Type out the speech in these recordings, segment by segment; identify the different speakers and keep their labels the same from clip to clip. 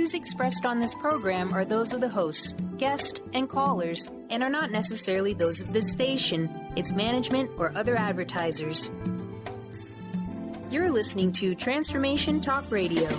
Speaker 1: views expressed on this program are those of the hosts, guests, and callers, and are not necessarily those of this station, its management, or other advertisers. You're listening to Transformation Talk Radio.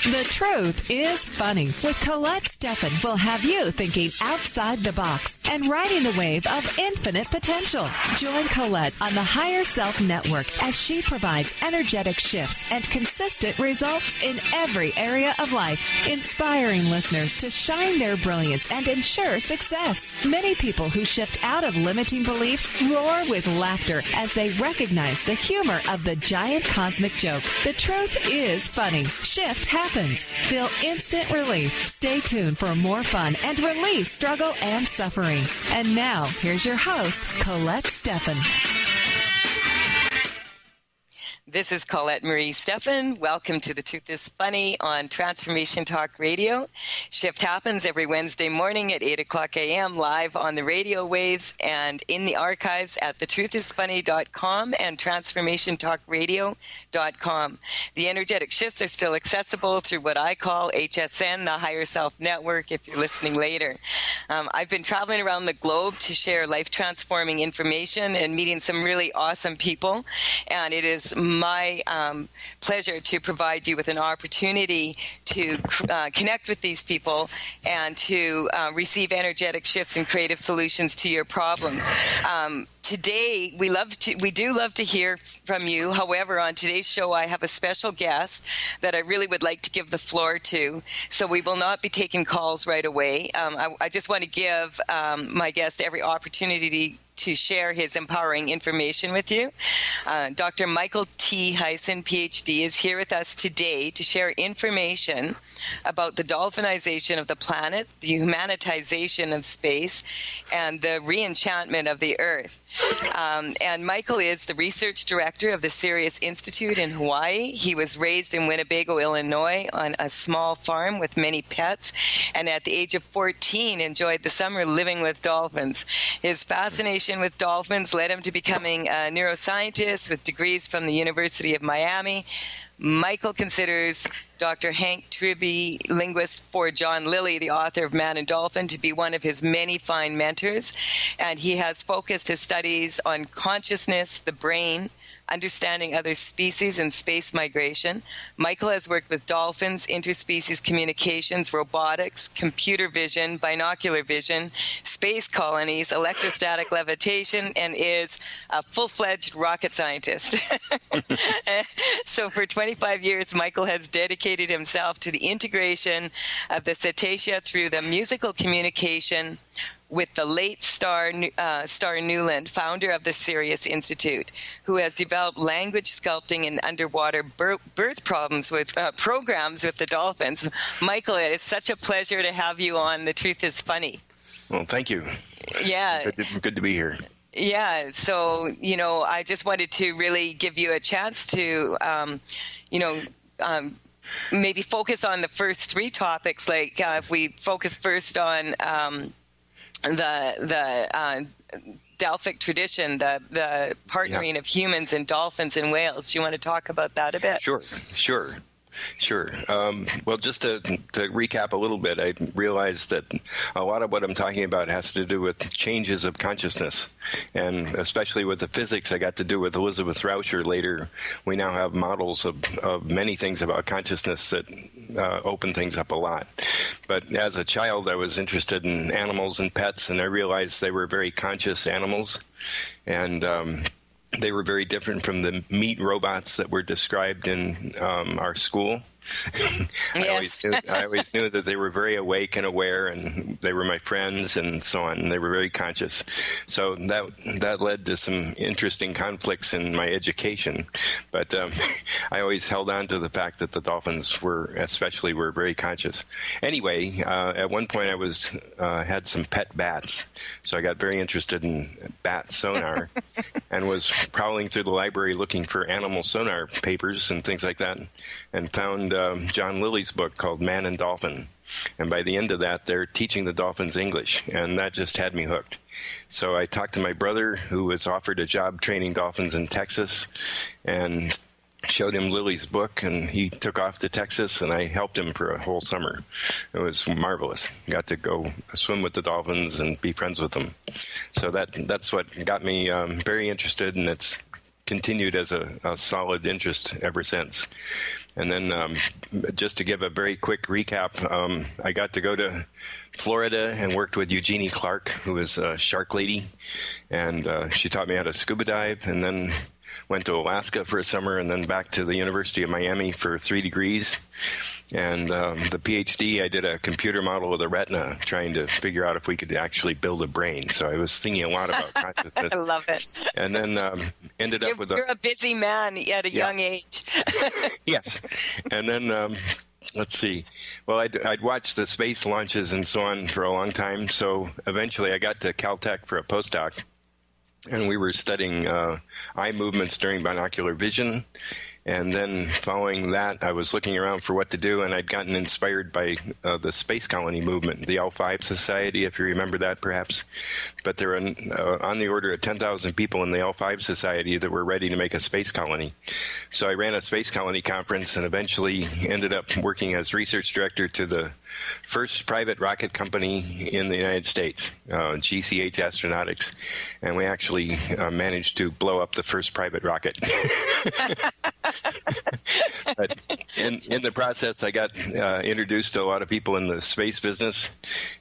Speaker 2: The Truth is Funny with Colette Steffen will have you thinking outside the box and riding the wave of infinite potential. Join Colette on the Higher Self Network as she provides energetic shifts and consistent results in every area of life, inspiring listeners to shine their brilliance and ensure success. Many people who shift out of limiting beliefs roar with laughter as they recognize the humor of the giant cosmic joke. The truth is funny. Shift happens. Feel instant relief. Stay tuned for more fun and release struggle and suffering. And now, here's your host, Colette Steffen.
Speaker 3: This is Colette Marie Steffen. Welcome to The Truth is Funny on Transformation Talk Radio. Shift happens every Wednesday morning at 8 o'clock a.m. live on the radio waves and in the archives at thetruthисfunny.com and transformationtalkradio.com. The energetic shifts are still accessible through what I call HSN, the Higher Self Network, if you're listening later. I've been traveling around the globe to share life-transforming information and meeting some really awesome people, and it is my pleasure to provide you with an opportunity to connect with these people and to receive energetic shifts and creative solutions to your problems. Today, we do love to hear from you. However, on today's show, I have a special guest that I really would like to give the floor to. So we will not be taking calls right away. I just want to give my guest every opportunity to share his empowering information with you. Dr. Michael T. Hyson, PhD, is here with us today to share information about the dolphinization of the planet, the humanitization of space, and the re-enchantment of the Earth. And Michael is the research director of the Sirius Institute in Hawaii. He was raised in Winnebago, Illinois, on a small farm with many pets, and at the age of 14 enjoyed the summer living with dolphins. His fascination with dolphins led him to becoming a neuroscientist with degrees from the University of Miami. Michael considers Dr. Hank Tribby, linguist for John Lilly, the author of Man and Dolphin, to be one of his many fine mentors, and he has focused his studies on consciousness, the brain, understanding other species, and space migration. Michael has worked with dolphins, interspecies communications, robotics, computer vision, binocular vision, space colonies, electrostatic levitation, and is a full-fledged rocket scientist. So for 25 years, Michael has dedicated himself to the integration of the cetacea through the musical communication with the late Star Newland, founder of the Sirius Institute, who has developed language sculpting and underwater birth programs with the dolphins. Michael, it is such a pleasure to have you on The Truth is Funny.
Speaker 4: Well, thank you.
Speaker 3: Yeah.
Speaker 4: Good to be here.
Speaker 3: Yeah, so, I just wanted to really give you a chance to, maybe focus on the first three topics, like if we focus first on the Delphic tradition, the partnering of humans and dolphins and whales. Do you want to talk about that a bit?
Speaker 4: Sure. Well, just to recap a little bit, I realized that a lot of what I'm talking about has to do with changes of consciousness, and especially with the physics I got to do with Elizabeth Rauscher later. We now have models of many things about consciousness that open things up a lot. But as a child, I was interested in animals and pets, and I realized they were very conscious animals, and they were very different from the meat robots that were described in our school.
Speaker 3: Yes.
Speaker 4: I always knew that they were very awake and aware, and they were my friends and so on. And they were very conscious. So that led to some interesting conflicts in my education. But I always held on to the fact that the dolphins were very conscious. Anyway, at one point I had some pet bats, so I got very interested in bat sonar. and was prowling through the library looking for animal sonar papers and things like that, and found John Lilly's book called Man and Dolphin. And by the end of that, they're teaching the dolphins English, and that just had me hooked. So I talked to my brother, who was offered a job training dolphins in Texas, and showed him Lilly's book, and he took off to Texas, and I helped him for a whole summer. It was marvelous. Got to go swim with the dolphins and be friends with them. So that's what got me very interested, and it's continued as a solid interest ever since. And then just to give a very quick recap, I got to go to Florida and worked with Eugenie Clark, who is a shark lady, and she taught me how to scuba dive, and then went to Alaska for a summer, and then back to the University of Miami for 3 degrees. And the PhD, I did a computer model of the retina, trying to figure out if we could actually build a brain. So I was thinking a lot about consciousness.
Speaker 3: I love it.
Speaker 4: And then ended up with
Speaker 3: You're a busy man at a young age.
Speaker 4: Yes. And then let's see. Well, I'd watched the space launches and so on for a long time. So eventually I got to Caltech for a postdoc, and we were studying eye movements during binocular vision. And then following that, I was looking around for what to do, and I'd gotten inspired by the space colony movement, the L5 Society, if you remember that perhaps. But there were on the order of 10,000 people in the L5 Society that were ready to make a space colony. So I ran a space colony conference and eventually ended up working as research director to the first private rocket company in the United States, GCH Astronautics. And we actually managed to blow up the first private rocket. But in the process, I got introduced to a lot of people in the space business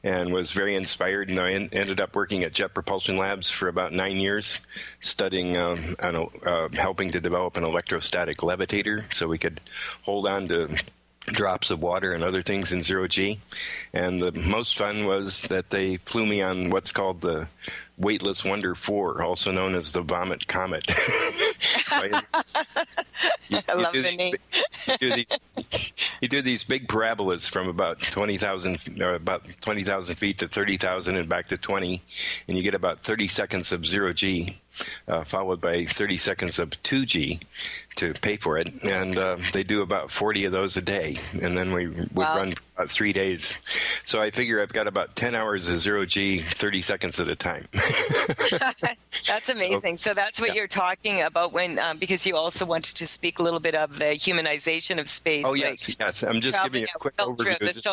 Speaker 4: and was very inspired. And I ended up working at Jet Propulsion Labs for about 9 years, studying helping to develop an electrostatic levitator so we could hold on to drops of water and other things in zero G. And the most fun was that they flew me on what's called the Weightless Wonder 4, also known as the Vomit Comet. I
Speaker 3: love the name.
Speaker 4: You do these big parabolas from about 20,000 feet to 30,000 and back to 20, and you get about 30 seconds of zero G, followed by 30 seconds of 2G to pay for it. And they do about 40 of those a day, and then we would run for about 3 days. So I figure I've got about 10 hours of zero G, 30 seconds at a time.
Speaker 3: That's amazing. So that's what you're talking about when, because you also wanted to speak a little bit of the humanization of space.
Speaker 4: Oh, yes. I'm just giving a quick overview. Makes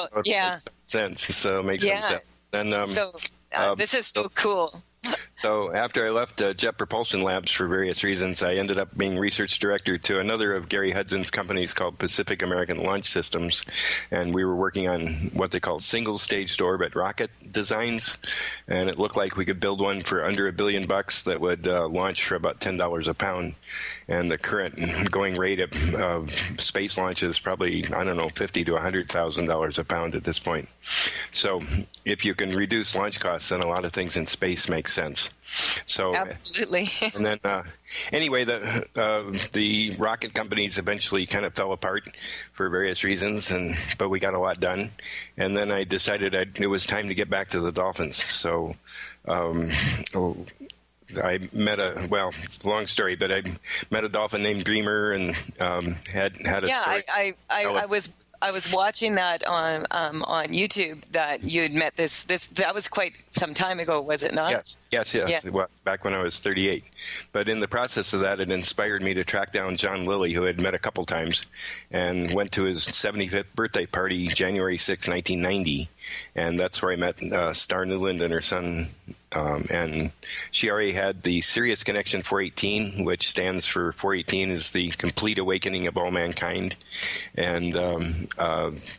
Speaker 4: sense. So it makes some sense. And,
Speaker 3: this is so cool.
Speaker 4: So after I left Jet Propulsion Labs for various reasons, I ended up being research director to another of Gary Hudson's companies called Pacific American Launch Systems, and we were working on what they call single-staged orbit rocket designs, and it looked like we could build one for under $1 billion that would launch for about $10 a pound, and the current going rate of space launch is probably, $50,000 to $100,000 a pound at this point. So if you can reduce launch costs, then a lot of things in space make sense. So
Speaker 3: absolutely.
Speaker 4: And then anyway, the rocket companies eventually kind of fell apart for various reasons, but we got a lot done. And then I decided it was time to get back to the dolphins. So I met it's a long story, but I met a dolphin named Dreamer and had a story.
Speaker 3: I was watching that on YouTube that you'd met this. That was quite some time ago, was it not?
Speaker 4: Yes. Yeah. Well, back when I was 38. But in the process of that, it inspired me to track down John Lilly, who I had met a couple times, and went to his 75th birthday party, January 6, 1990. And that's where I met Star Newland and her son. And she already had the Sirius Connection 418, which stands for 418 is the complete awakening of all mankind. And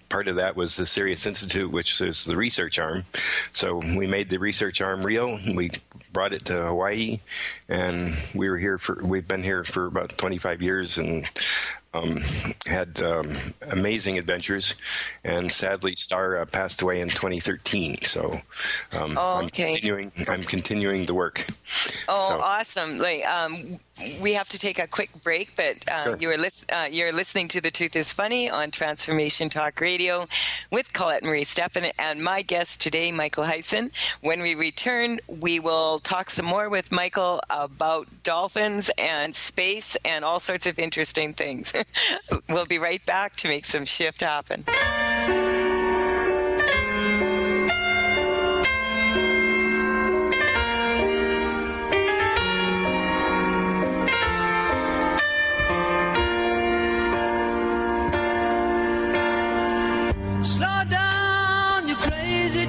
Speaker 4: part of that was the Sirius Institute, which is the research arm. So we made the research arm real. We brought it to Hawaii, and we've been here for about 25 years and had amazing adventures, and sadly Star passed away in 2013. So I'm continuing the work.
Speaker 3: Oh, awesome. We have to take a quick break, but
Speaker 4: Sure.
Speaker 3: you're listening to The Truth is Funny on Transformation Talk Radio with Colette Marie Steffen and my guest today, Michael Hyson. When we return, we will talk some more with Michael about dolphins and space and all sorts of interesting things. We'll be right back to make some shift happen.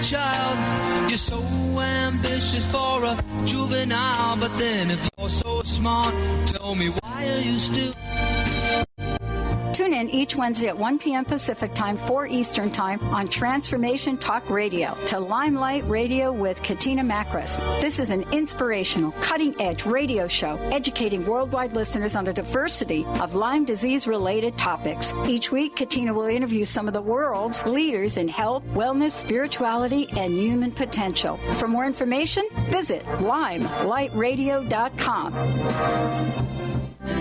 Speaker 5: Child, you're so ambitious for a juvenile, but then if you're so smart, tell me, why are you still...
Speaker 6: Tune in each Wednesday at 1 p.m. Pacific Time, 4 Eastern Time on Transformation Talk Radio to Limelight Radio with Katina Makris. This is an inspirational, cutting-edge radio show educating worldwide listeners on a diversity of Lyme disease-related topics. Each week, Katina will interview some of the world's leaders in health, wellness, spirituality, and human potential. For more information, visit limelightradio.com.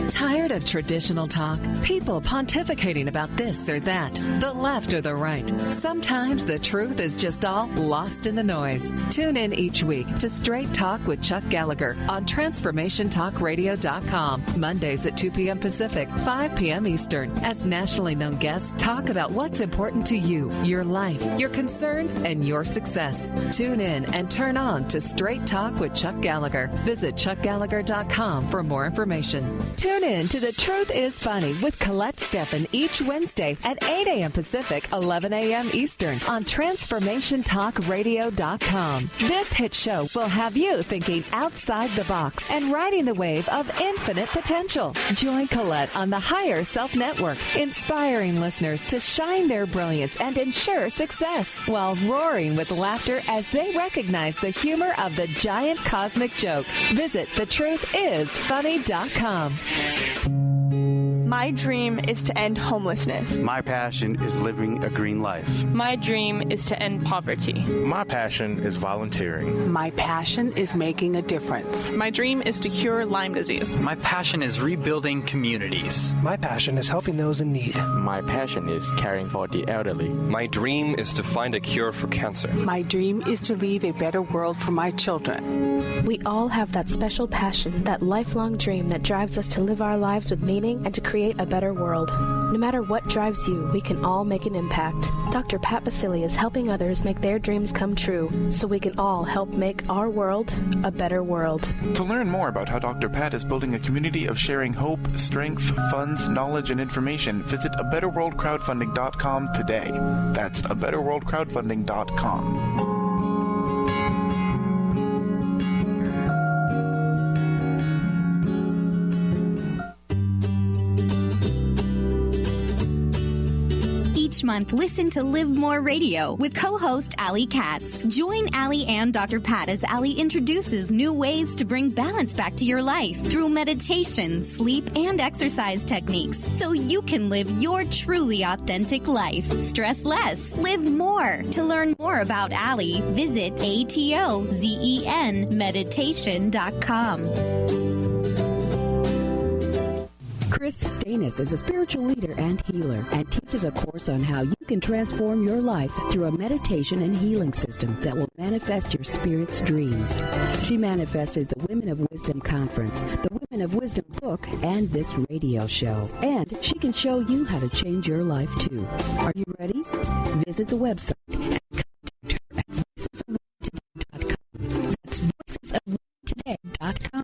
Speaker 2: Tired of traditional talk? People pontificating about this or that, the left or the right. Sometimes the truth is just all lost in the noise. Tune in each week to Straight Talk with Chuck Gallagher on TransformationTalkRadio.com. Mondays at 2 p.m. Pacific, 5 p.m. Eastern, as nationally known guests talk about what's important to you, your life, your concerns, and your success. Tune in and turn on to Straight Talk with Chuck Gallagher. Visit ChuckGallagher.com for more information. Tune in to The Truth is Funny with Colette Steffen each Wednesday at 8 a.m. Pacific, 11 a.m. Eastern on TransformationTalkRadio.com. This hit show will have you thinking outside the box and riding the wave of infinite potential. Join Colette on the Higher Self Network, inspiring listeners to shine their brilliance and ensure success while roaring with laughter as they recognize the humor of the giant cosmic joke. Visit thetruthisfunny.com.
Speaker 7: My dream is to end homelessness.
Speaker 8: My passion is living a green life.
Speaker 9: My dream is to end poverty.
Speaker 10: My passion is volunteering.
Speaker 11: My passion is making a difference.
Speaker 7: My dream is to cure Lyme disease.
Speaker 12: My passion is rebuilding communities.
Speaker 13: My passion is helping those in need.
Speaker 14: My passion is caring for the elderly.
Speaker 15: My dream is to find a cure for cancer.
Speaker 11: My dream is to leave a better world for my children.
Speaker 16: We all have that special passion, that lifelong dream that drives us to live our lives with meaning and to create a better world. No matter what drives you, we can all make an impact. Dr. Pat Baccili is helping others make their dreams come true, so we can all help make our world a better world.
Speaker 17: To learn more about how Dr. Pat is building a community of sharing hope, strength, funds, knowledge, and information, visit abetterworldcrowdfunding.com today. That's abetterworldcrowdfunding.com.
Speaker 18: Each month, listen to Live More Radio with co-host Allie Katz. Join Allie and Dr. Pat as Allie introduces new ways to bring balance back to your life through meditation, sleep, and exercise techniques so you can live your truly authentic life. Stress less, live more. To learn more about Allie, visit ATOZENmeditation.com.
Speaker 19: Chris Stanis is a spiritual leader and healer and teaches a course on how you can transform your life through a meditation and healing system that will manifest your spirit's dreams. She manifested the Women of Wisdom Conference, the Women of Wisdom book, and this radio show. And she can show you how to change your life too. Are you ready? Visit the website and contact her at voicesoftoday.com. That's voicesoftoday.com.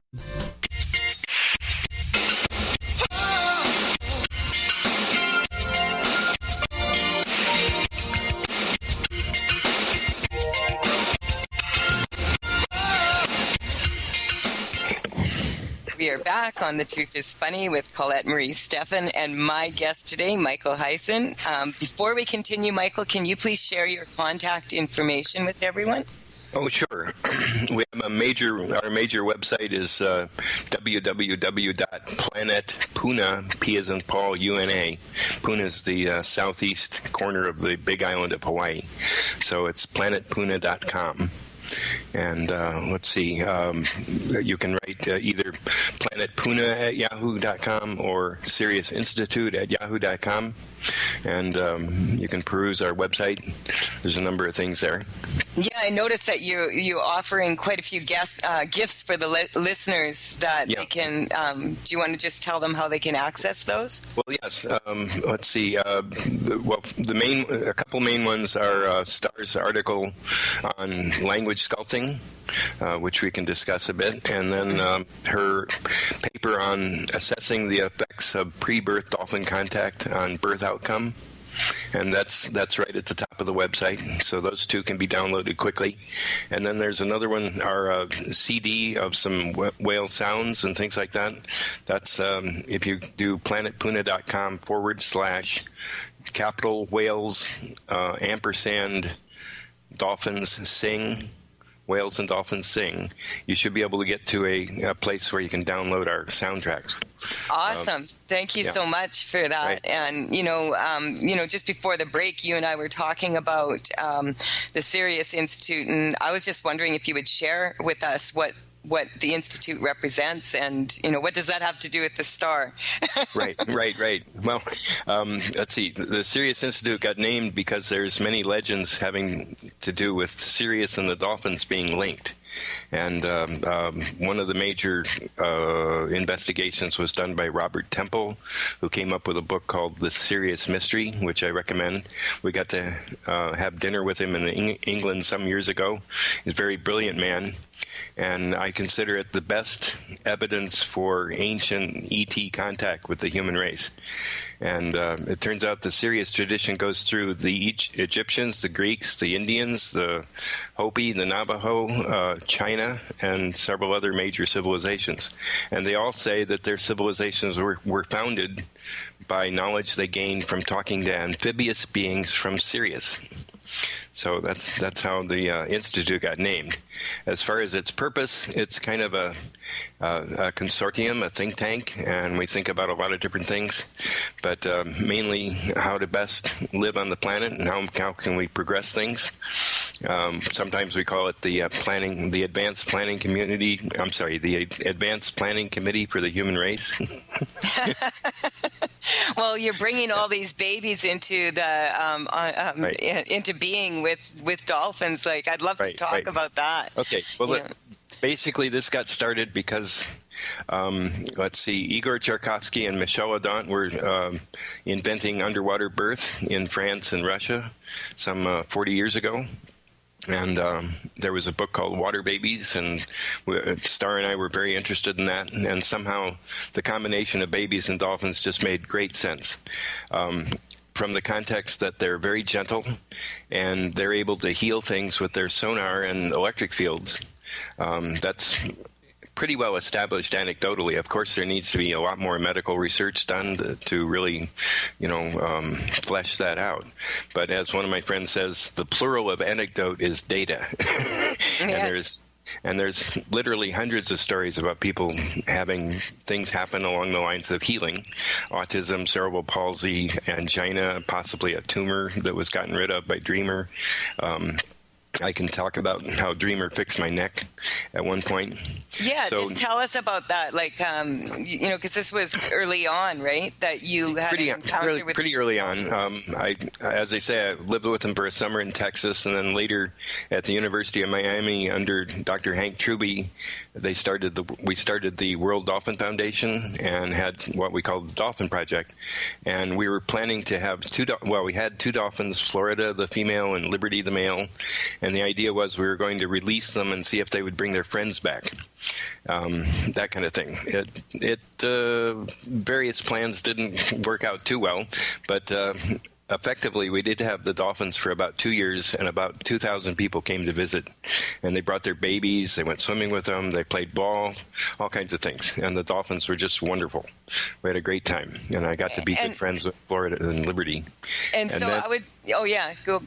Speaker 3: We are back on The Truth is Funny with Colette Marie Steffen and my guest today, Michael Hyson. Before we continue, Michael, can you please share your contact information with everyone?
Speaker 4: Oh, sure. We have our major website is www.planetpuna, P as in Paul, UNA. Puna is the southeast corner of the big island of Hawaii. So it's planetpuna.com. And let's see, you can write either planetpuna@yahoo.com or SiriusInstitute@yahoo.com. And you can peruse our website. There's a number of things there.
Speaker 3: Yeah, I noticed that you're offering quite a few gifts for the listeners that they can. Do you want to just tell them how they can access those?
Speaker 4: Well, yes. Let's see. A couple main ones are Star's article on language sculpting, which we can discuss a bit, and then her paper on assessing the effects of pre-birth dolphin contact on birth outcome. And that's right at the top of the website. So those two can be downloaded quickly. And then there's another one, our CD of some whale sounds and things like that. That's if you do planetpuna.com/capital whales ampersand dolphins sing. Whales and Dolphins Sing, you should be able to get to a place where you can download our soundtracks.
Speaker 3: Awesome. Thank you so much for that. Right. And, just before the break, you and I were talking about the Sirius Institute, and I was just wondering if you would share with us what the Institute represents, and what does that have to do with the Star?
Speaker 4: Right. Well, let's see. The Sirius Institute got named because there's many legends having to do with Sirius and the dolphins being linked. And one of the major investigations was done by Robert Temple, who came up with a book called The Sirius Mystery, which I recommend. We got to have dinner with him in England some years ago. He's a very brilliant man, and I consider it the best evidence for ancient ET contact with the human race. And it turns out the Sirius tradition goes through the Egyptians, the Greeks, the Indians, the Hopi, the Navajo, China, and several other major civilizations. And they all say that their civilizations were founded by knowledge they gained from talking to amphibious beings from Sirius. So that's how the Institute got named. As far as its purpose, it's kind of a consortium, a think tank, and we think about a lot of different things, but mainly how to best live on the planet and how can we progress things. Sometimes we call it the Advanced Planning Community. I'm sorry, the Advanced Planning Committee for the Human Race.
Speaker 3: Well, you're bringing all these babies into the into being with dolphins. Like, I'd love to talk about that.
Speaker 4: Okay. Well, basically, this got started because, let's see, Igor Tcharkovsky and Michel Odent were inventing underwater birth in France and Russia some 40 years ago. And there was a book called Water Babies, and Star and I were very interested in that. And somehow the combination of babies and dolphins just made great sense. From the context that they're very gentle and they're able to heal things with their sonar and electric fields. That's pretty well established anecdotally. Of course, there needs to be a lot more medical research done to really, flesh that out. But as one of my friends says, the plural of anecdote is data.
Speaker 3: Yes.
Speaker 4: And there's literally hundreds of stories about people having things happen along the lines of healing. Autism, cerebral palsy, angina, possibly a tumor that was gotten rid of by Dreamer. I can talk about how Dreamer fixed my neck at one point.
Speaker 3: Yeah, just tell us about that. Like, because this was early on, right? That you had an encounter with.
Speaker 4: Pretty early on. As I say, I lived with him for a summer in Texas, and then later at the University of Miami under Dr. Hank Truby, we started the World Dolphin Foundation and had what we called the Dolphin Project. And we were planning to have we had two dolphins, Florida the female and Liberty the male. And the idea was we were going to release them and see if they would bring their friends back. That kind of thing. Various plans didn't work out too well, but effectively we did have the dolphins for about 2 years, and about 2,000 people came to visit. And they brought their babies, they went swimming with them, they played ball, all kinds of things. And the dolphins were just wonderful. We had a great time, and I got to be good friends with Florida and Liberty.
Speaker 3: And so then, I would,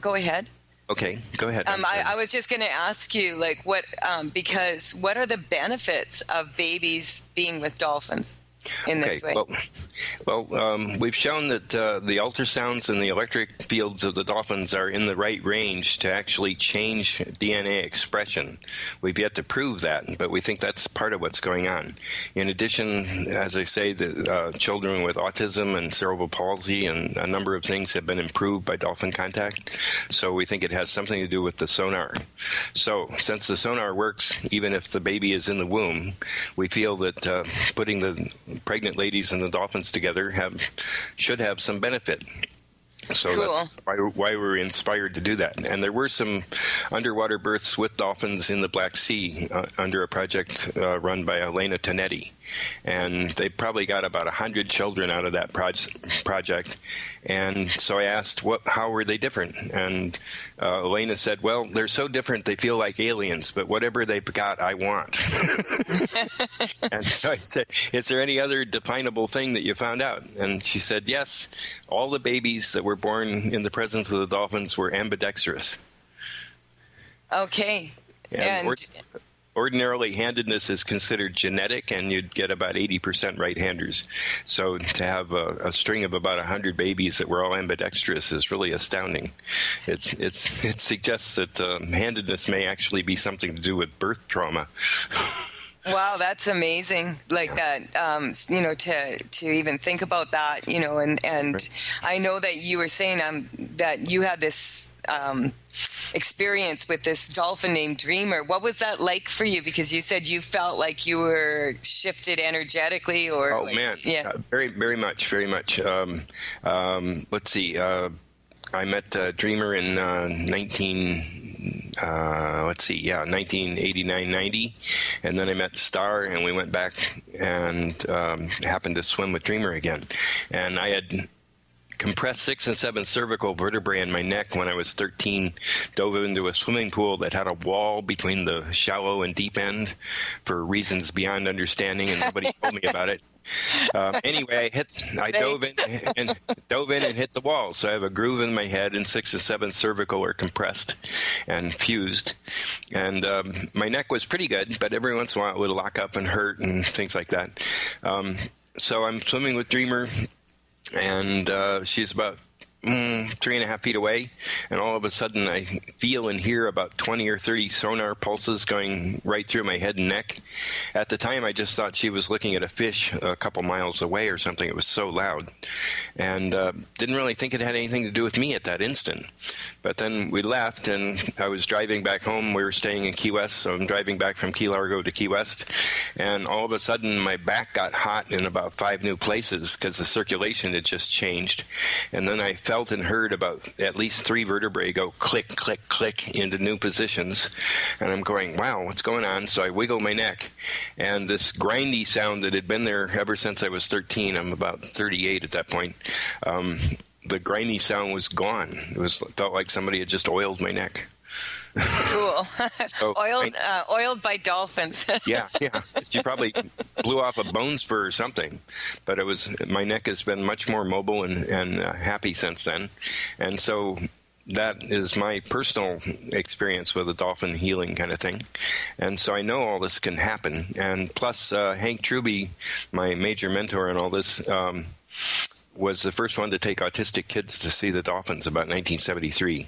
Speaker 3: go ahead.
Speaker 4: Okay, go ahead.
Speaker 3: I was just going to ask you, like, what are the benefits of babies being with dolphins? in this way?
Speaker 4: Well, we've shown that the ultrasounds and the electric fields of the dolphins are in the right range to actually change DNA expression. We've yet to prove that, but we think that's part of what's going on. In addition, as I say, the children with autism and cerebral palsy and a number of things have been improved by dolphin contact. So we think it has something to do with the sonar. So since the sonar works, even if the baby is in the womb, we feel that putting the pregnant ladies and the dolphins together should have some benefit. So
Speaker 3: cool.
Speaker 4: That's why we're inspired to do that. And there were some underwater births with dolphins in the Black Sea under a project run by Elena Tonetti. And they probably got about 100 children out of that project. And so I asked, how were they different? And Elena said, well, they're so different they feel like aliens, but whatever they've got, I want. And so I said, is there any other definable thing that you found out? And she said, yes, all the babies that were born in the presence of the dolphins were ambidextrous.
Speaker 3: Okay. And
Speaker 4: ordinarily, handedness is considered genetic, and you'd get about 80% right-handers. So to have a string of about 100 babies that were all ambidextrous is really astounding. It suggests that handedness may actually be something to do with birth trauma.
Speaker 3: Wow, that's amazing. Like that, to even think about that, and I know that you were saying that you had this experience with this dolphin named Dreamer. What was that like for you? Because you said you felt like you were shifted energetically, or
Speaker 4: very, very much, very much. Let's see. I met Dreamer in 1989-90, and then I met Star, and we went back and happened to swim with Dreamer again. And I had compressed 6 and 7 cervical vertebrae in my neck when I was 13, dove into a swimming pool that had a wall between the shallow and deep end for reasons beyond understanding, and nobody told me about it. Anyway, I dove in and hit the wall. So I have a groove in my head, and 6 and 7 cervical are compressed and fused. And my neck was pretty good, but every once in a while it would lock up and hurt and things like that. So I'm swimming with Dreamer, and she's about 3.5 feet away, and all of a sudden I feel and hear about 20 or 30 sonar pulses going right through my head and neck. At the time, I just thought she was looking at a fish a couple miles away or something. It was so loud, and didn't really think it had anything to do with me at that instant. But then we left, and I was driving back home. We were staying in Key West, so I'm driving back from Key Largo to Key West, and all of a sudden my back got hot in about 5 new places because the circulation had just changed. And then I felt and heard about at least 3 vertebrae go click, click, click into new positions. And I'm going, wow, what's going on? So I wiggle my neck, and this grindy sound that had been there ever since I was 13, I'm about 38 at that point, the grindy sound was gone. It felt like somebody had just oiled my neck.
Speaker 3: Cool. So oiled by dolphins.
Speaker 4: yeah. She probably blew off a bone spur or something. But my neck has been much more mobile and happy since then. And so that is my personal experience with a dolphin healing kind of thing. And so I know all this can happen. And plus, Hank Truby, my major mentor in all this, was the first one to take autistic kids to see the dolphins about 1973.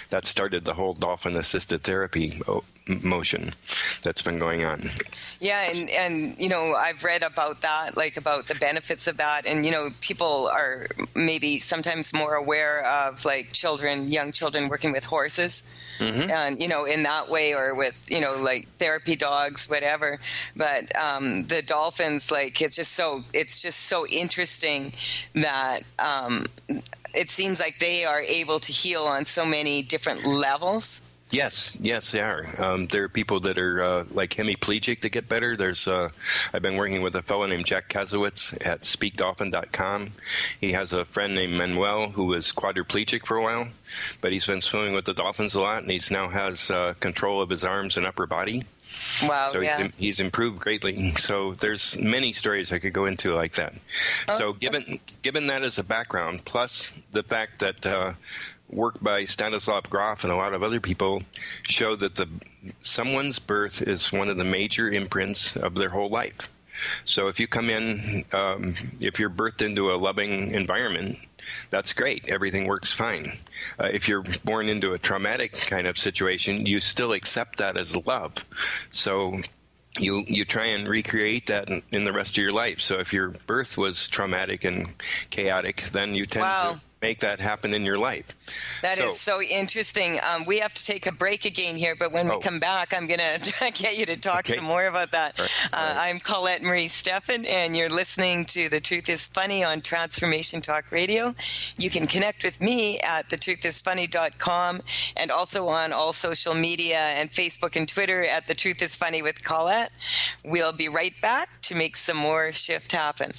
Speaker 4: That started the whole dolphin-assisted therapy motion that's been going on.
Speaker 3: Yeah, and I've read about that, like about the benefits of that, and people are maybe sometimes more aware of like young children working with horses, and in that way, or with like therapy dogs, whatever. But the dolphins, like it's just so interesting that it seems like they are able to heal on so many different levels.
Speaker 4: Yes, they are. There are people that are like hemiplegic that get better. I've been working with a fellow named Jack Kazowitz at speakdolphin.com. He has a friend named Manuel who was quadriplegic for a while, but he's been swimming with the dolphins a lot, and he now has control of his arms and upper body.
Speaker 3: Wow,
Speaker 4: so he's improved greatly. So there's many stories I could go into like that. So given that as a background, plus the fact that work by Stanislav Grof and a lot of other people show that someone's birth is one of the major imprints of their whole life. So if you come in, if you're birthed into a loving environment, that's great. Everything works fine. If you're born into a traumatic kind of situation, you still accept that as love. So you try and recreate that in the rest of your life. So if your birth was traumatic and chaotic, then you tend to make that happen in your life.
Speaker 3: That is so interesting. We have to take a break again here, but when we come back, I'm going to get you to talk some more about that. I'm Colette Marie Steffen, and you're listening to The Truth is Funny on Transformation Talk Radio. You can connect with me at thetruthисfunny.com and also on all social media and Facebook and Twitter at The Truth is Funny with Colette. We'll be right back to make some more shift happen.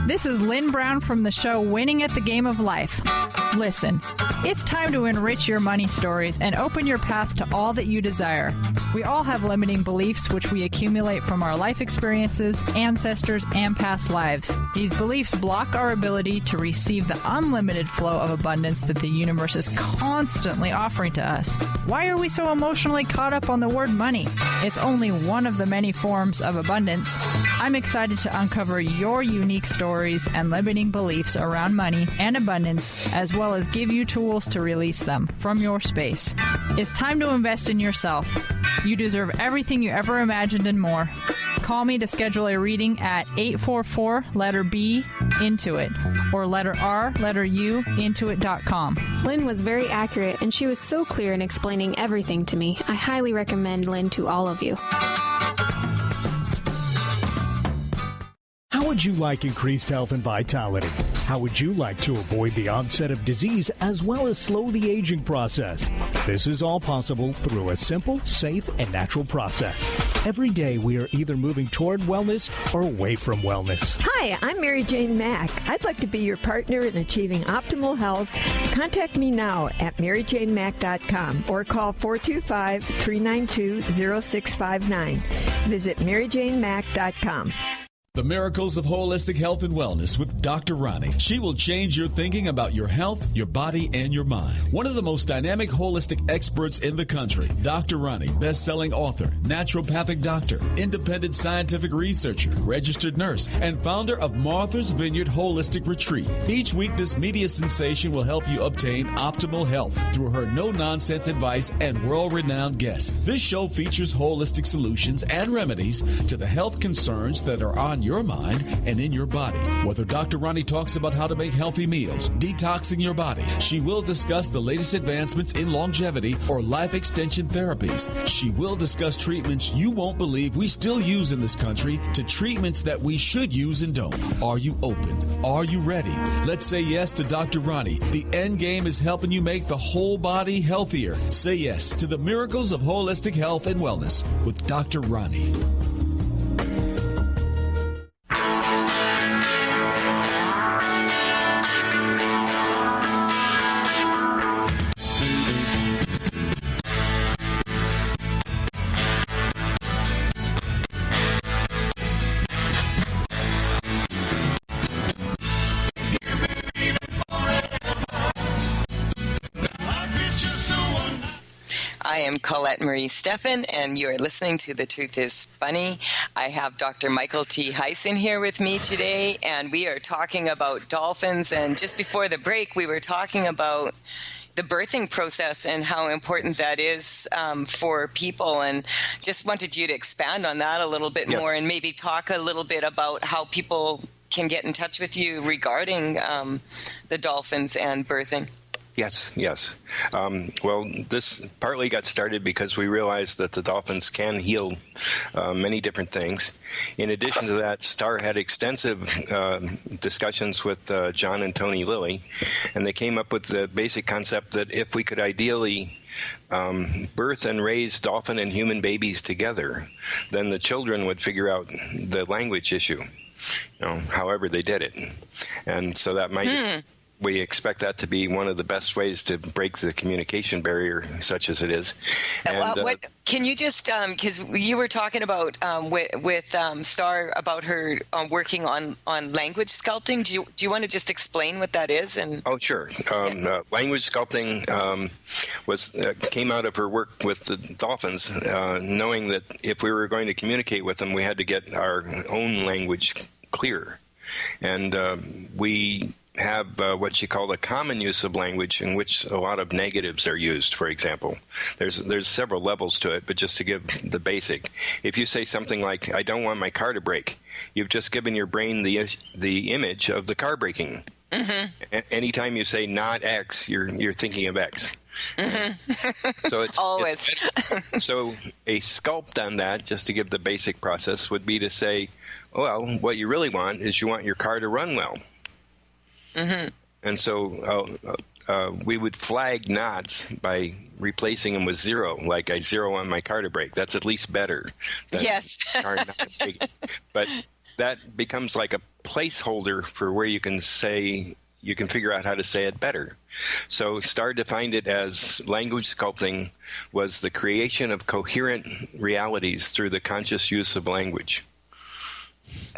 Speaker 20: This is Lynn Brown from the show Winning at the Game of Life. Listen, it's time to enrich your money stories and open your path to all that you desire. We all have limiting beliefs which we accumulate from our life experiences, ancestors, and past lives. These beliefs block our ability to receive the unlimited flow of abundance that the universe is constantly offering to us. Why are we so emotionally caught up on the word money? It's only one of the many forms of abundance. I'm excited to uncover your unique stories and limiting beliefs around money and abundance, as well as give you tools to release them from your space. It's time to invest in yourself. You deserve everything you ever imagined and more. Call me to schedule a reading at 844 letter B Intuit or letter R letter U Intuit.com.
Speaker 21: Lynn was very accurate, and she was so clear in explaining everything to me. I highly recommend Lynn to all of you.
Speaker 22: How would you like increased health and vitality? How would you like to avoid the onset of disease as well as slow the aging process? This is all possible through a simple, safe, and natural process. Every day we are either moving toward wellness or away from wellness.
Speaker 23: Hi, I'm Mary Jane Mack. I'd like to be your partner in achieving optimal health. Contact me now at maryjanemack.com or call 425-392-0659. Visit maryjanemack.com.
Speaker 24: The Miracles of Holistic Health and Wellness with Dr. Ronnie. She will change your thinking about your health, your body, and your mind. One of the most dynamic holistic experts in the country, Dr. Ronnie, best-selling author, naturopathic doctor, independent scientific researcher, registered nurse, and founder of Martha's Vineyard Holistic Retreat. Each week, this media sensation will help you obtain optimal health through her no-nonsense advice and world-renowned guests. This show features holistic solutions and remedies to the health concerns that are on your mind and in your body. Whether Dr. Ronnie talks about how to make healthy meals, detoxing your body, she will discuss the latest advancements in longevity or life extension therapies. She will discuss treatments you won't believe we still use in this country to treatments that we should use and don't. Are you open? Are you ready? Let's say yes to Dr. Ronnie. The end game is helping you make the whole body healthier. Say yes to the Miracles of Holistic Health and Wellness with Dr. Ronnie.
Speaker 3: I am Colette Marie Steffen, and you are listening to The Truth is Funny. I have Dr. Michael T. Hyson here with me today, and we are talking about dolphins. And just before the break, we were talking about the birthing process and how important that is for people, and just wanted you to expand on that a little bit more and maybe talk a little bit about how people can get in touch with you regarding the dolphins and birthing.
Speaker 4: Yes. Well, this partly got started because we realized that the dolphins can heal many different things. In addition to that, Star had extensive discussions with John and Tony Lilly, and they came up with the basic concept that if we could ideally birth and raise dolphin and human babies together, then the children would figure out the language issue, however they did it. And so that might we expect that to be one of the best ways to break the communication barrier, such as it is. And,
Speaker 3: can you just, because you were talking about with Star about her working on language sculpting. Do you want to just explain what that is?
Speaker 4: Oh, sure. Language sculpting came out of her work with the dolphins, knowing that if we were going to communicate with them, we had to get our own language clear. And we have what she called a common use of language in which a lot of negatives are used, for example. There's several levels to it, but just to give the basic. If you say something like, I don't want my car to break, you've just given your brain the image of the car breaking. Mm-hmm. Anytime you say not X, you're thinking of X. Mm-hmm. So it's
Speaker 3: always.
Speaker 4: So a sculpt on that, just to give the basic process, would be to say, well, what you really want is you want your car to run well. Mm-hmm. And so we would flag knots by replacing them with 0, like I 0 on my car to break. That's at least better.
Speaker 3: Yes.
Speaker 4: But that becomes like a placeholder for where you can figure out how to say it better. So Starr defined it as language sculpting was the creation of coherent realities through the conscious use of language.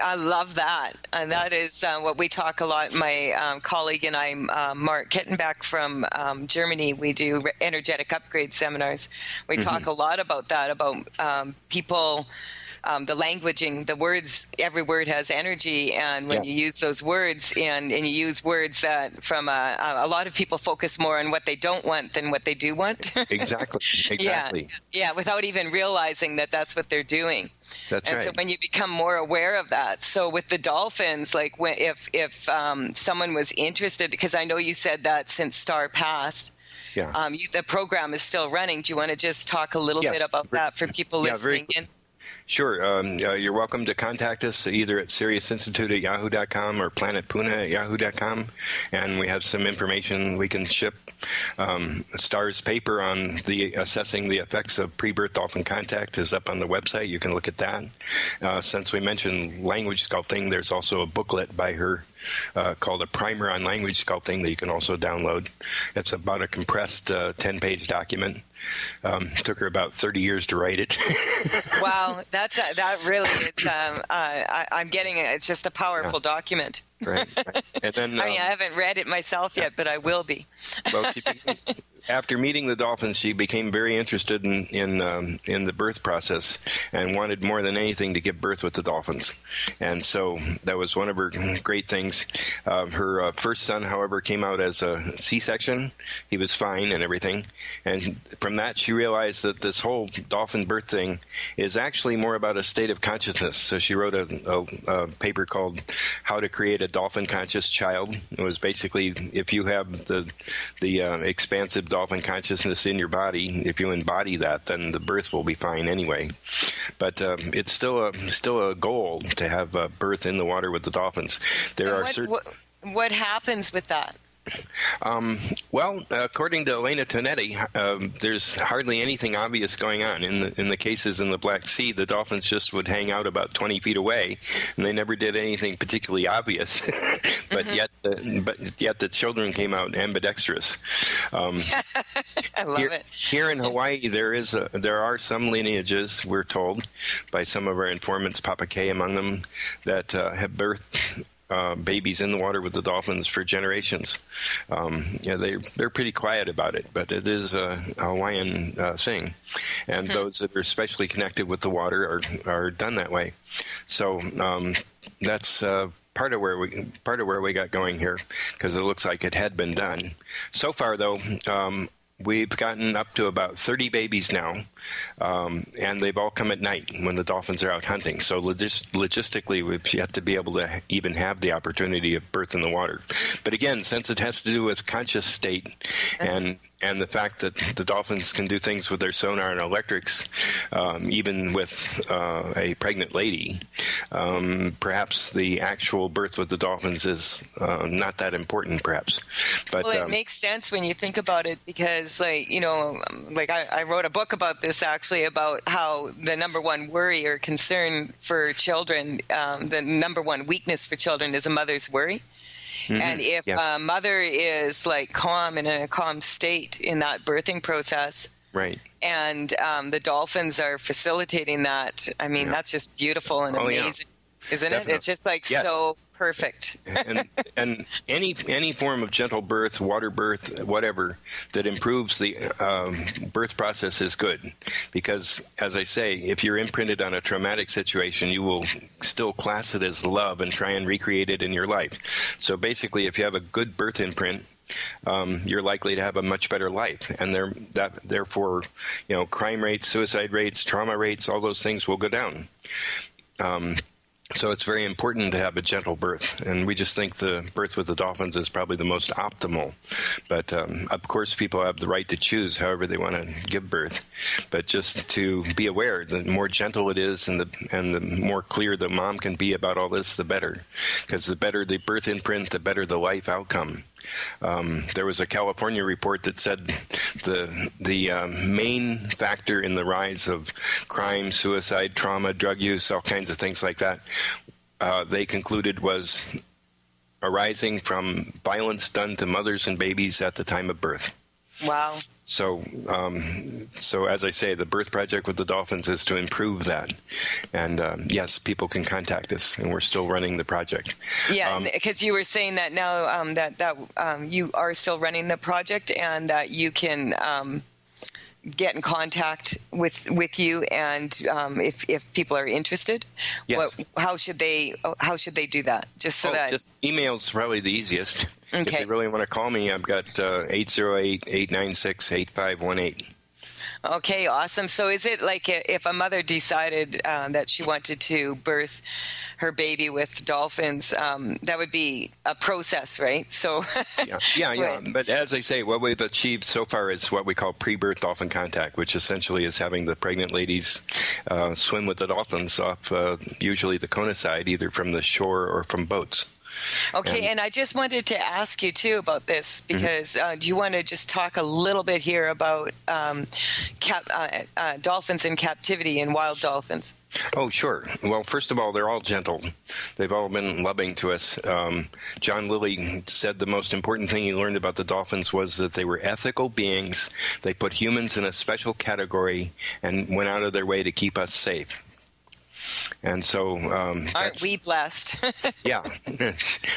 Speaker 3: I love that. And that is what we talk a lot. My colleague and I, Mark Kittenbach from Germany, we do energetic upgrade seminars. We talk a lot about that, about people, the languaging, the words, every word has energy. And when you use those words and you use words that from a lot of people focus more on what they don't want than what they do want.
Speaker 4: Exactly.
Speaker 3: Yeah, without even realizing that that's what they're doing.
Speaker 4: That's right.
Speaker 3: So when you become more aware of that, so with the dolphins, like if someone was interested, because I know you said that since Starr passed, the program is still running. Do you want to just talk a little bit about that for people listening in?
Speaker 4: Sure. You're welcome to contact us either at SiriusInstitute@yahoo.com or PlanetPuna@yahoo.com, and we have some information we can ship. Starr's paper on assessing the effects of pre-birth dolphin contact is up on the website. You can look at that. Since we mentioned language sculpting, there's also a booklet by her called A Primer on Language Sculpting that you can also download. It's about a compressed 10-page document. Took her about 30 years to write it.
Speaker 3: Wow, that really is. I'm getting it. It's just a powerful document.
Speaker 4: Right. And then
Speaker 3: I haven't read it myself yet, but I will be.
Speaker 4: Well, after meeting the dolphins, she became very interested in the birth process and wanted more than anything to give birth with the dolphins. And so that was one of her great things. Her first son, however, came out as a C-section. He was fine and everything. And from that, she realized that this whole dolphin birth thing is actually more about a state of consciousness. So she wrote a paper called How to Create a Dolphin Conscious Child. It was basically if you have the expansive dolphin consciousness in your body, if you embody that, then the birth will be fine anyway. But it's still a goal to have birth in the water with the dolphins.
Speaker 3: What happens with that?
Speaker 4: Well, according to Elena Tonetti, there's hardly anything obvious going on. In the cases in the Black Sea, the dolphins just would hang out about 20 feet away, and they never did anything particularly obvious. But yet the children came out ambidextrous.
Speaker 3: I love it.
Speaker 4: Here in Hawaii, there are some lineages, we're told, by some of our informants, Papa K among them, that have birthed babies in the water with the dolphins for generations. They're pretty quiet about it, but it is a Hawaiian thing, and those that are especially connected with the water are done that way. So that's part of where we got going here, because it looks like it had been done. So far, though. We've gotten up to about 30 babies now, and they've all come at night when the dolphins are out hunting. So logistically, we've yet to be able to even have the opportunity of birth in the water. But again, since it has to do with conscious state and the fact that the dolphins can do things with their sonar and electrics, even with a pregnant lady, perhaps the actual birth with the dolphins is not that important, perhaps. But
Speaker 3: it makes sense when you think about it, because I wrote a book about this, actually, about how the number one worry or concern for children, the number one weakness for children is a mother's worry. And if a mother is like calm and in a calm state in that birthing process,
Speaker 4: right,
Speaker 3: and the dolphins are facilitating that, I mean, that's just beautiful and amazing, isn't
Speaker 4: Definitely.
Speaker 3: it? It's just like so perfect.
Speaker 4: and any form of gentle birth, water birth, whatever, that improves the birth process is good, because, as I say, if you're imprinted on a traumatic situation, you will still class it as love and try and recreate it in your life. So basically, if you have a good birth imprint, you're likely to have a much better life, and therefore, crime rates, suicide rates, trauma rates, all those things will go down. So it's very important to have a gentle birth, and we just think the birth with the dolphins is probably the most optimal. But of course, people have the right to choose however they want to give birth. But just to be aware, the more gentle it is, and the more clear the mom can be about all this, the better. Because the better the birth imprint, the better the life outcome. There was a California report that said the main factor in the rise of crime, suicide, trauma, drug use, all kinds of things like that, they concluded was arising from violence done to mothers and babies at the time of birth.
Speaker 3: Wow.
Speaker 4: So as I say, the Birth Project with the Dolphins is to improve that. And yes, people can contact us, and we're still running the project.
Speaker 3: Yeah, because you were saying that now that you are still running the project, and that you can get in contact with you, and if people are interested,
Speaker 4: yes.
Speaker 3: How should they do that? Just
Speaker 4: email's probably the easiest.
Speaker 3: Okay.
Speaker 4: If they really want to call me, I've got 808-896-8518.
Speaker 3: Okay, awesome. So is it like if a mother decided that she wanted to birth her baby with dolphins, that would be a process, right? So
Speaker 4: yeah. But as I say, what we've achieved so far is what we call pre-birth dolphin contact, which essentially is having the pregnant ladies swim with the dolphins off usually the Kona side, either from the shore or from boats.
Speaker 3: Okay, and I just wanted to ask you, too, about this, because do you want to just talk a little bit here about dolphins in captivity and wild dolphins?
Speaker 4: Oh, sure. Well, first of all, they're all gentle. They've all been loving to us. John Lilly said the most important thing he learned about the dolphins was that they were ethical beings. They put humans in a special category and went out of their way to keep us safe. And so
Speaker 3: aren't we blessed?
Speaker 4: Yeah,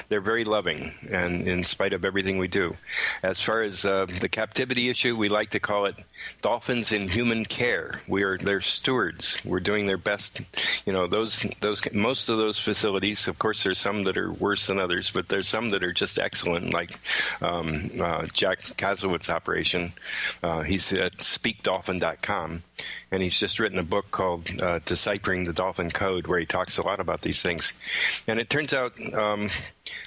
Speaker 4: they're very loving, and in spite of everything we do. As far as the captivity issue, we like to call it dolphins in human care. We are their stewards. We're doing their best. Those most of those facilities, of course, there's some that are worse than others, but there's some that are just excellent, like Jack Kozlowitz's operation. He's at speakdolphin.com, and he's just written a book called Deciphering the Dolphin Code, where he talks a lot about these things. And it turns out,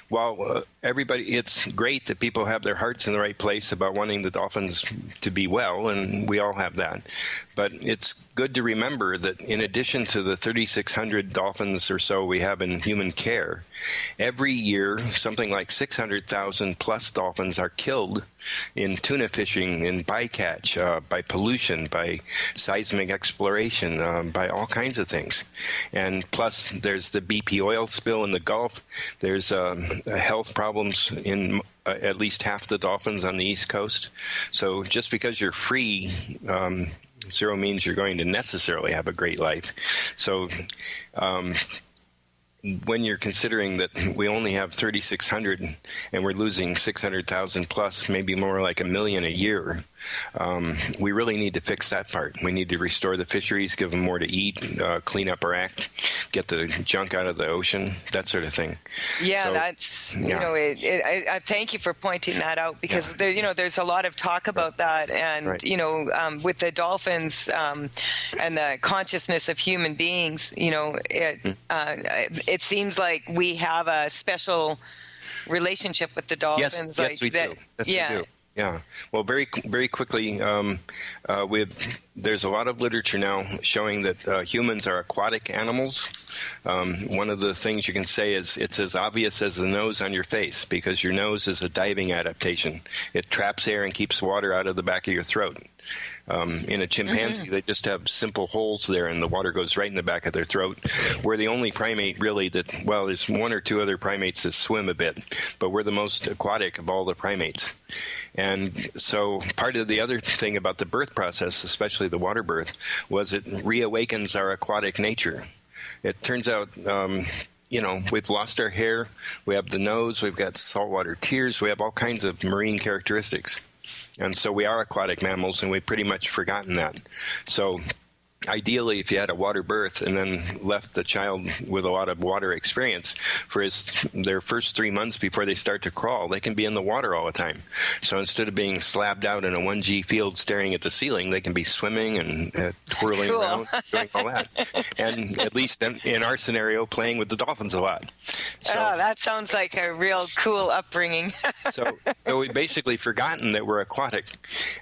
Speaker 4: while it's great that people have their hearts in the right place about wanting the dolphins to be well, and we all have that, but it's good to remember that in addition to the 3,600 dolphins or so we have in human care, every year something like 600,000 plus dolphins are killed in tuna fishing, in bycatch, by pollution, by seismic exploration, by all kinds of things. And plus there's the BP oil spill in the Gulf. There's health problems in at least half the dolphins on the East Coast. So just because you're free, zero means you're going to necessarily have a great life. So when you're considering that we only have 3,600 and we're losing 600,000 plus, maybe more like 1 million a year, we really need to fix that part. We need to restore the fisheries, give them more to eat, clean up our act, get the junk out of the ocean, that sort of thing.
Speaker 3: Yeah, I thank you for pointing that out, because there's a lot of talk about that, and with the dolphins and the consciousness of human beings, it seems like we have a special relationship with the dolphins.
Speaker 4: Yes, we do. Yes, we do. Yeah. Well, very, very quickly, there's a lot of literature now showing that humans are aquatic animals. One of the things you can say is it's as obvious as the nose on your face, because your nose is a diving adaptation. It traps air and keeps water out of the back of your throat. In a chimpanzee, they just have simple holes there, and the water goes right in the back of their throat. We're the only primate, really, that, well, there's one or two other primates that swim a bit, but we're the most aquatic of all the primates. And so part of the other thing about the birth process, especially the water birth, was it reawakens our aquatic nature. It turns out, we've lost our hair, we have the nose, we've got saltwater tears, we have all kinds of marine characteristics. And so we are aquatic mammals, and we've pretty much forgotten that. So ideally, if you had a water birth and then left the child with a lot of water experience for their first 3 months before they start to crawl, they can be in the water all the time. So instead of being slapped out in a 1G field staring at the ceiling, they can be swimming and twirling around, doing all that. And at least in our scenario, playing with the dolphins a lot. So,
Speaker 3: that sounds like a real cool upbringing.
Speaker 4: so we've basically forgotten that we're aquatic.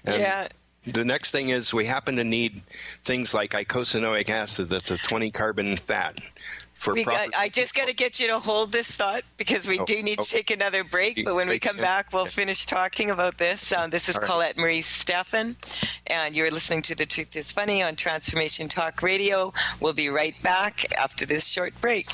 Speaker 4: And
Speaker 3: yeah.
Speaker 4: The next thing is we happen to need things like eicosanoic acid, that's a 20-carbon fat.
Speaker 3: I just got to get you to hold this thought, because we do need to take another break. But when we come back, we'll finish talking about this. This is Colette Marie Steffen, and you're listening to The Truth is Funny on Transformation Talk Radio. We'll be right back after this short break.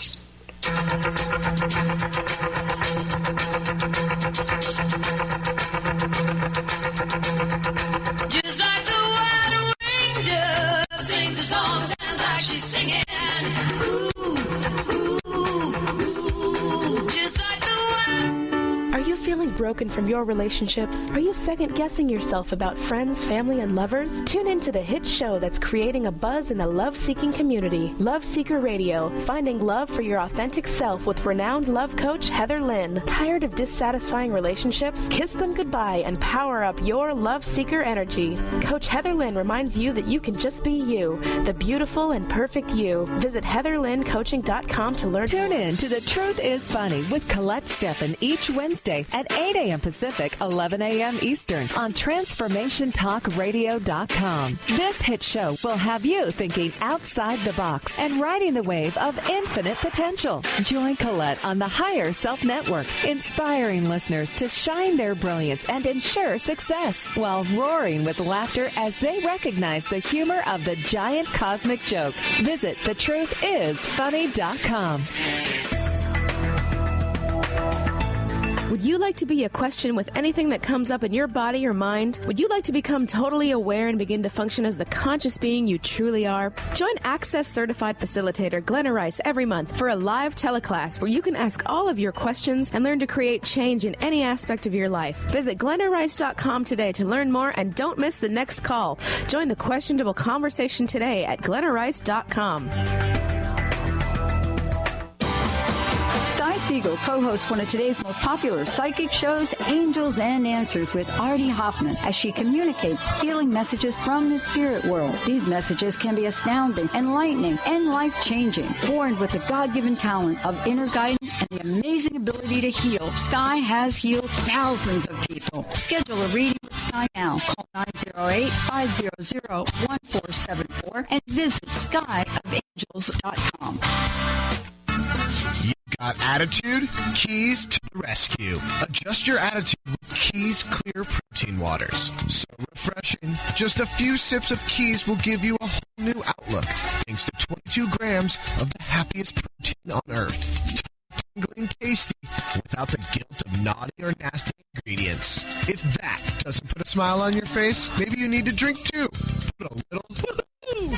Speaker 16: Are you feeling broken from your relationships? Are you second-guessing yourself about friends, family, and lovers? Tune in to the hit show that's creating a buzz in the love-seeking community, Love Seeker Radio, finding love for your authentic self with renowned love coach Heather Lynn. Tired of dissatisfying relationships? Kiss them goodbye and power up your love seeker energy. Coach Heather Lynn reminds you that you can just be you, the beautiful and perfect you. Visit heatherlynncoaching.com to learn.
Speaker 1: Tune in to The Truth is Funny with Colette Steffen each Wednesday at 8 a.m. Pacific, 11 a.m. Eastern on TransformationTalkRadio.com. This hit show will have you thinking outside the box and riding the wave of infinite potential. Join Colette on the Higher Self Network, inspiring listeners to shine their brilliance and ensure success while roaring with laughter as they recognize the humor of the giant cosmic joke. Visit thetruthisfunny.com.
Speaker 16: Would you like to be a question with anything that comes up in your body or mind? Would you like to become totally aware and begin to function as the conscious being you truly are? Join Access Certified Facilitator Glenna Rice every month for a live teleclass where you can ask all of your questions and learn to create change in any aspect of your life. Visit GlennaRice.com today to learn more, and don't miss the next call. Join the questionable conversation today at GlennaRice.com.
Speaker 2: Sky Siegel co-hosts one of today's most popular psychic shows, Angels and Answers, with Artie Hoffman, as she communicates healing messages from the spirit world. These messages can be astounding, enlightening, and life-changing. Born with the God-given talent of inner guidance and the amazing ability to heal, Sky has healed thousands of people. Schedule a reading with Sky now. Call 908-500-1474 and visit skyofangels.com.
Speaker 10: You got attitude? Keys to the rescue. Adjust your attitude with Keys Clear Protein Waters. So refreshing. Just a few sips of Keys will give you a whole new outlook, thanks to 22 grams of the happiest protein on earth. Tingling tasty without the guilt of naughty or nasty ingredients. If that doesn't put a smile on your face, maybe you need to drink too. Put a little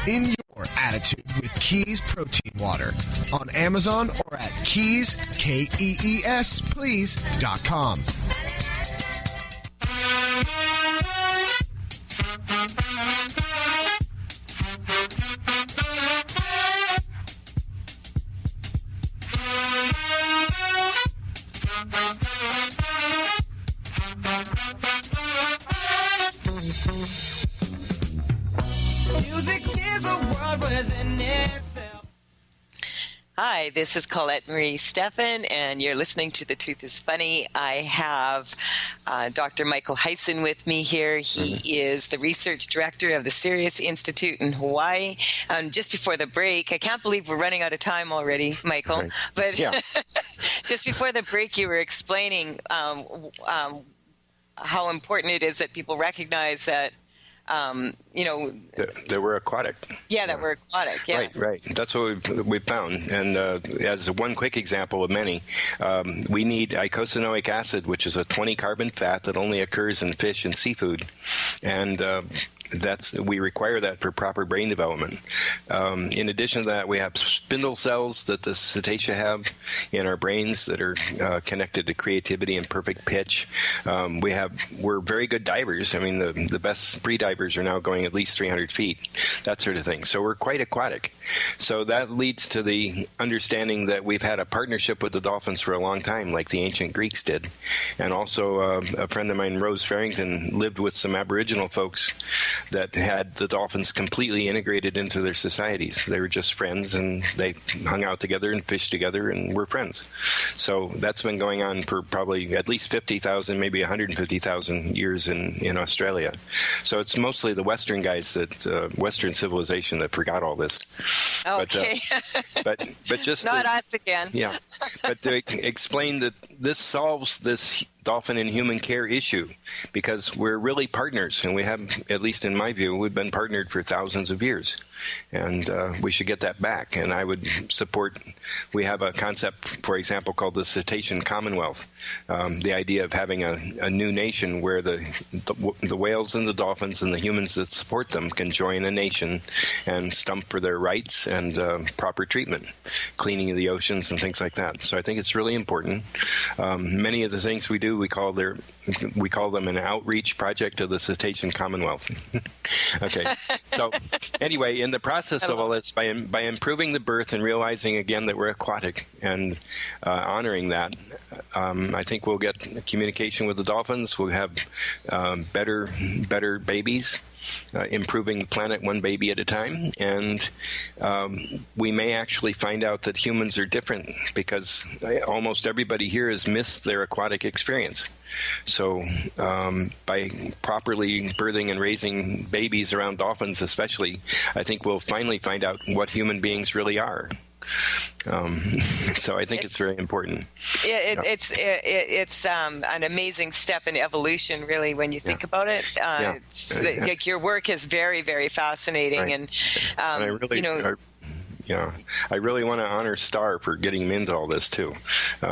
Speaker 10: in your attitude with Keys Protein Water on Amazon or at Keys, Kees, please.com.
Speaker 3: Hi, Hi, this is Colette Marie Steffen, and you're listening to The Truth is Funny. I have Dr. Michael Hyson with me here. He is the research director of the Sirius Institute in Hawaii. Just before the break, I can't believe we're running out of time already, Michael,
Speaker 4: right.
Speaker 3: But
Speaker 4: yeah.
Speaker 3: Just before the break, you were explaining how important it is that people recognize that
Speaker 4: that we're aquatic.
Speaker 3: Yeah, that we're aquatic. Yeah.
Speaker 4: Right. That's what we've found. And as one quick example of many, we need eicosanoic acid, which is a 20-carbon fat that only occurs in fish and seafood. And we require that for proper brain development. In addition to that, we have spindle cells that the cetacea have in our brains that are connected to creativity and perfect pitch. We're very good divers. I mean, the best free divers are now going at least 300 feet, that sort of thing. So we're quite aquatic. So that leads to the understanding that we've had a partnership with the dolphins for a long time, like the ancient Greeks did. And also a friend of mine, Rose Farrington, lived with some Aboriginal folks that had the dolphins completely integrated into their societies. They were just friends, and they hung out together and fished together and were friends. So that's been going on for probably at least 50,000, maybe 150,000 years in Australia. So it's mostly the Western guys, Western civilization, that forgot all this.
Speaker 3: Okay.
Speaker 4: But just
Speaker 3: not us again.
Speaker 4: Yeah. But to explain that this solves this dolphin and human care issue, because we're really partners, and we have, at least in my view, we've been partnered for thousands of years, and we should get that back. And I would support, we have a concept, for example, called the Cetacean Commonwealth, the idea of having a new nation where the whales and the dolphins and the humans that support them can join a nation and stump for their rights and proper treatment, cleaning of the oceans and things like that. So I think it's really important. Many of the things we do, we call them an outreach project of the Cetacean Commonwealth. Okay. So anyway, in the process of all this, by improving the birth and realizing again that we're aquatic and honoring that, I think we'll get communication with the dolphins. We'll have better babies. Improving the planet one baby at a time, and we may actually find out that humans are different, because almost everybody here has missed their aquatic experience. So by properly birthing and raising babies around dolphins especially, I think we'll finally find out what human beings really are. So I think it's very important. It's an amazing step in evolution, really, when you think about it. Like your work is very, very fascinating, right. And I really, I really want to honor Star for getting me into all this too.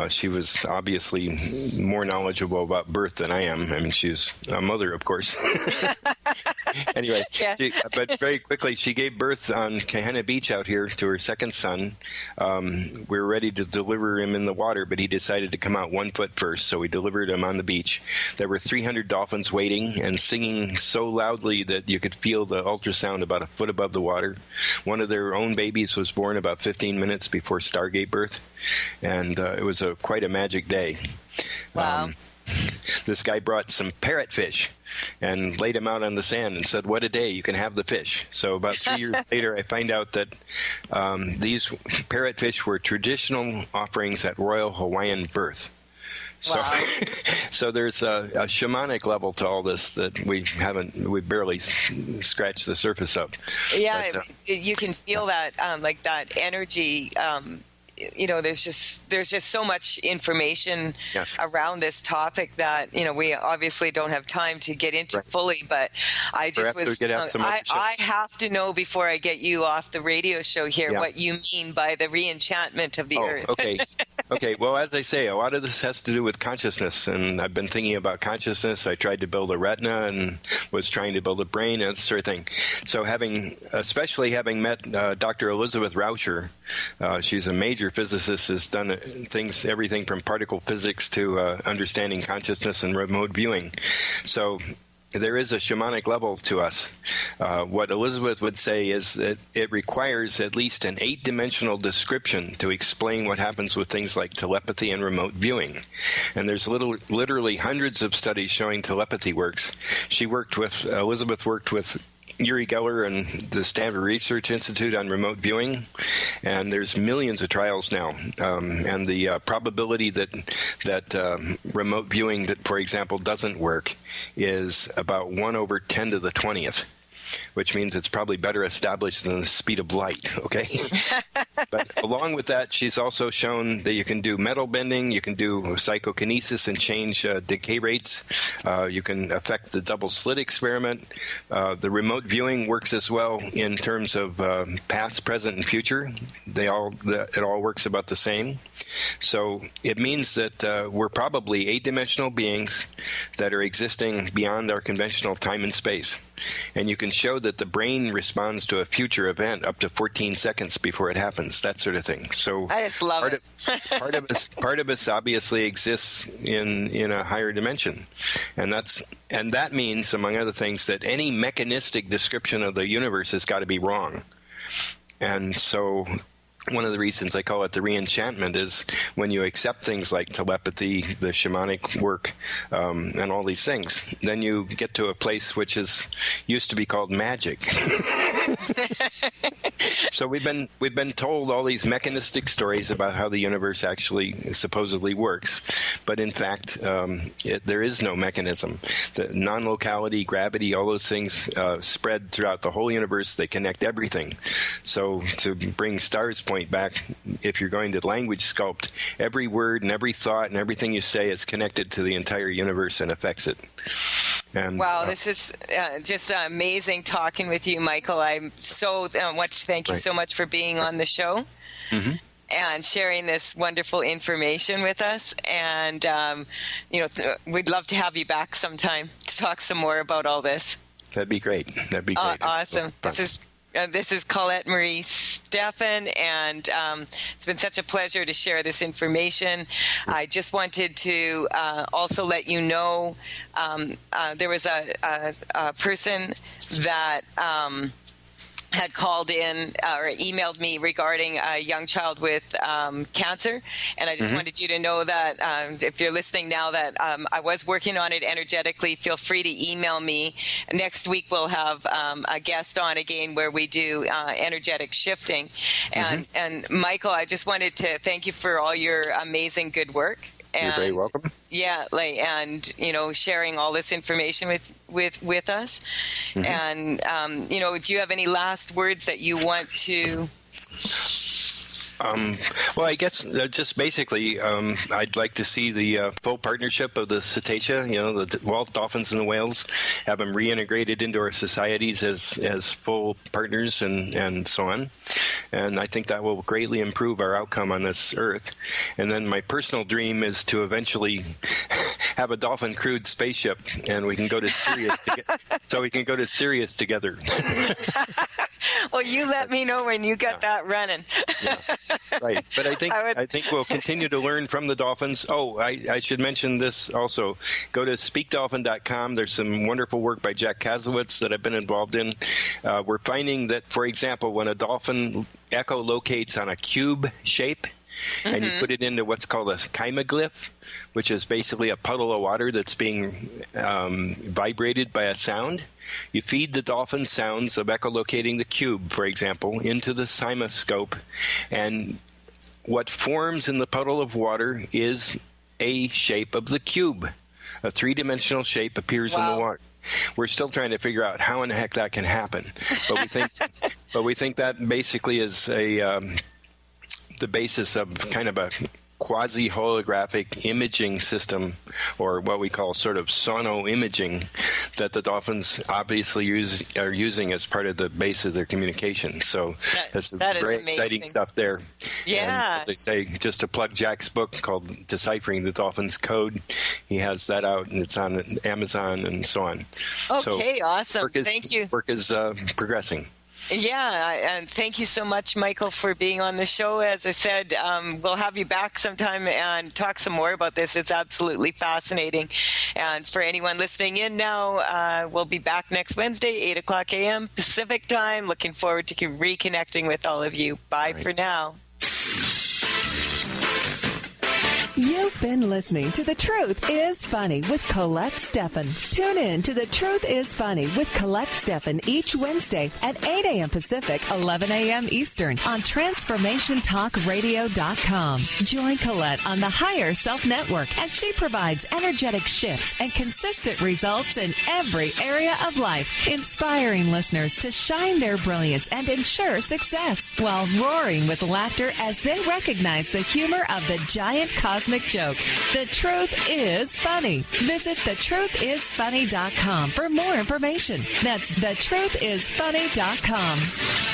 Speaker 4: She was obviously more knowledgeable about birth than I am. I mean, she's a mother, of course. Anyway, but very quickly, she gave birth on Kahana Beach out here to her second son. We were ready to deliver him in the water, but he decided to come out 1 foot first, so we delivered him on the beach. There were 300 dolphins waiting and singing so loudly that you could feel the ultrasound about a foot above the water. One of their own babies was born about 15 minutes before Stargate birth, and it was quite a magic day.
Speaker 3: Wow.
Speaker 4: This guy brought some parrotfish and laid them out on the sand and said, "What a day, you can have the fish." So about 3 years later, I find out that these parrotfish were traditional offerings at Royal Hawaiian Birth. So, wow. So there's a shamanic level to all this that we barely scratched the surface of.
Speaker 3: Yeah, but, you can feel that, like that energy. There's just so much information around this topic that we obviously don't have time to get into fully. But I just I have to know before I get you off the radio show here what you mean by the re-enchantment of the earth.
Speaker 4: Okay. Well, as I say, a lot of this has to do with consciousness, and I've been thinking about consciousness. I tried to build a retina and was trying to build a brain and that sort of thing. So especially having met Dr. Elizabeth Rauscher, she's a major physicist, has done everything from particle physics to understanding consciousness and remote viewing. So there is a shamanic level to us. What Elizabeth would say is that it requires at least an 8-dimensional description to explain what happens with things like telepathy and remote viewing. And there's literally hundreds of studies showing telepathy works. Elizabeth worked with Uri Geller and the Stanford Research Institute on remote viewing, and there's millions of trials now. And the probability that remote viewing, that, for example, doesn't work is about 1 over 10 to the 20th. Which means it's probably better established than the speed of light, okay? But along with that, she's also shown that you can do metal bending, you can do psychokinesis and change decay rates. You can affect the double slit experiment. The remote viewing works as well in terms of past, present, and future. It all works about the same. So it means that we're probably 8-dimensional beings that are existing beyond our conventional time and space. And you can show that the brain responds to a future event up to 14 seconds before it happens, that sort of thing. So
Speaker 3: I just love it.
Speaker 4: part of us obviously exists in a higher dimension. And that means, among other things, that any mechanistic description of the universe has got to be wrong. And so one of the reasons I call it the re-enchantment is when you accept things like telepathy, the shamanic work, and all these things, then you get to a place which used to be called magic. So we've been told all these mechanistic stories about how the universe actually supposedly works, but in fact, there is no mechanism. The non-locality, gravity, all those things spread throughout the whole universe. They connect everything. So to bring Star's point back, if you're going to language sculpt, every word and every thought and everything you say is connected to the entire universe and affects it. And,
Speaker 3: wow, this is just amazing talking with you, Michael. I'm so much. Thank you so much for being on the show and sharing this wonderful information with us. And we'd love to have you back sometime to talk some more about all this.
Speaker 4: That'd be great.
Speaker 3: Awesome. This is Colette Marie Stephan, and it's been such a pleasure to share this information. I just wanted to also let you know there was a person that had called in or emailed me regarding a young child with cancer, and I just wanted you to know that if you're listening now that I was working on it energetically. Feel free to email me. Next week we'll have a guest on again where we do energetic shifting. And Michael, I just wanted to thank you for all your amazing good work. And,
Speaker 4: you're very welcome.
Speaker 3: Yeah, sharing all this information with us. And do you have any last words that you want to?
Speaker 4: Well, I guess just basically, I'd like to see the full partnership of the cetacea, the Walt dolphins and the whales, have them reintegrated into our societies as full partners and so on. And I think that will greatly improve our outcome on this earth. And then my personal dream is to eventually have a dolphin crewed spaceship, and we can go to Sirius so we can go to Sirius together.
Speaker 3: Well, you let me know when you got that running.
Speaker 4: Right, but I think we'll continue to learn from the dolphins. Oh, I should mention this also. Go to speakdolphin.com. There's some wonderful work by Jack Kazowitz that I've been involved in. We're finding that, for example, when a dolphin echolocates on a cube shape, and you put it into what's called a chymoglyph, which is basically a puddle of water that's being vibrated by a sound. You feed the dolphin sounds of echolocating the cube, for example, into the cymoscope, and what forms in the puddle of water is a shape of the cube. A three-dimensional shape appears in the water. We're still trying to figure out how in the heck that can happen, but we think that basically is the basis of kind of a quasi-holographic imaging system, or what we call sort of sono-imaging, that the dolphins obviously are using as part of the base of their communication. So that's very exciting stuff there.
Speaker 3: Yeah.
Speaker 4: And as I say, just to plug Jack's book called Deciphering the Dolphin's Code, he has that out, and it's on Amazon and so on.
Speaker 3: Okay, so awesome. Thank you.
Speaker 4: Work is progressing.
Speaker 3: Yeah, and thank you so much, Michael, for being on the show. As I said, we'll have you back sometime and talk some more about this. It's absolutely fascinating. And for anyone listening in now, we'll be back next Wednesday, 8 o'clock a.m. Pacific time. Looking forward to reconnecting with all of you. Bye for now.
Speaker 1: You've been listening to The Truth is Funny with Colette Steffen. Tune in to The Truth is Funny with Colette Steffen each Wednesday at 8 a.m. Pacific, 11 a.m. Eastern on TransformationTalkRadio.com. Join Colette on the Higher Self Network as she provides energetic shifts and consistent results in every area of life, inspiring listeners to shine their brilliance and ensure success while roaring with laughter as they recognize the humor of the giant cosmic joke. The Truth is Funny. Visit thetruthisfunny.com for more information. That's thetruthisfunny.com.